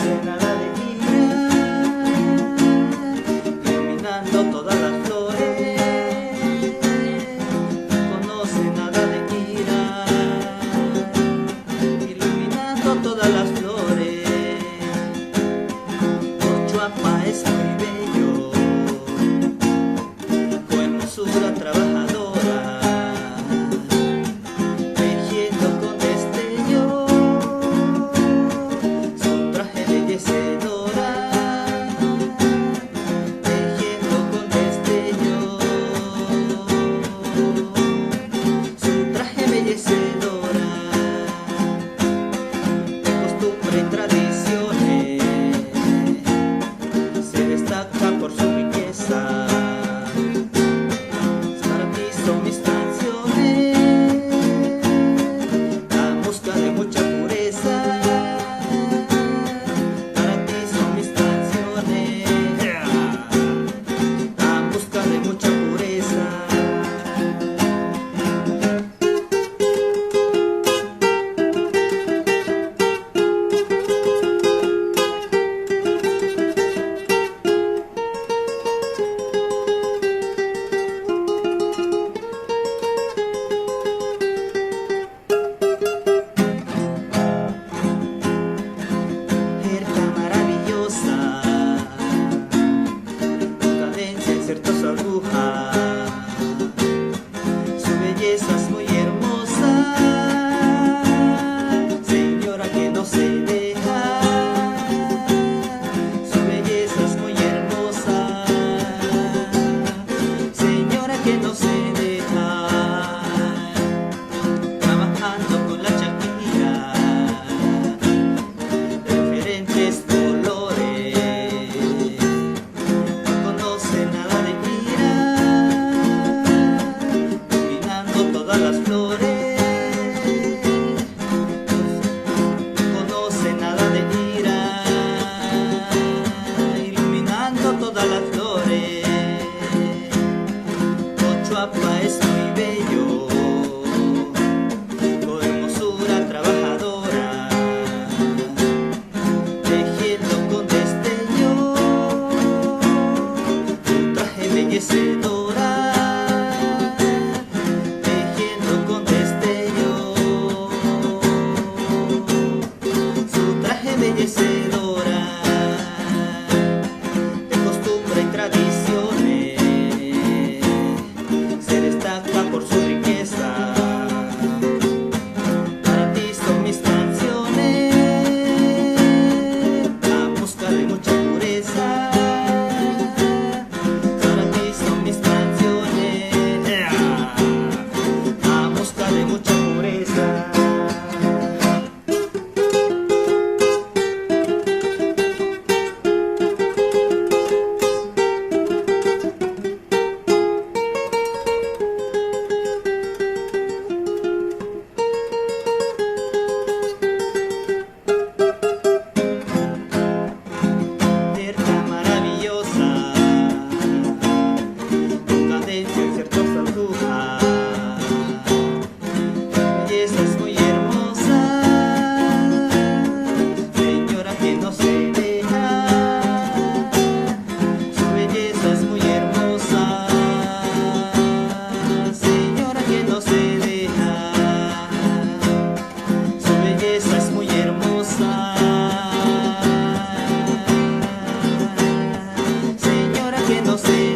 conoce nada de ira, iluminando todas las flores. No conoce nada de ira, iluminando todas las flores. Ochoapa es muy bello, con hermosura trabajadora, tejiendo con destello su traje embellecedora, tejiendo con destello su traje embellecedora. De costumbre y tradiciones se destaca por su riqueza. Para ti son mis canciones, la música de mucha pureza. Para ti son mis canciones, la música de mucha pureza. Jerga maravillosa, tu cadencia en ciertas agujas, su belleza es muy hermosa, señora que no se deja. Su belleza es muy hermosa, señora que no se deja. Trabajando con la Shakira, diferentes colores, no conoce nada de ira, iluminando todas las flores. No conoce nada de ira, iluminando todas las flores. Ochoapa es muy bello, con hermosura trabajadora, tejiendo con destello tu traje embellecedora, tejiendo con destello su traje embellecedora. De costumbre y tradiciones se destaca por su riqueza. Para ti son mis canciones, la música de mucha pureza. Para ti son mis canciones, la música de mucha pureza. Jerga maravillosa, tu cadencia en ciertas agujas, tu belleza es muy hermosa, señora que no se deja. Su belleza es muy hermosa, señora que no se deja. Su belleza es muy hermosa, señora que no se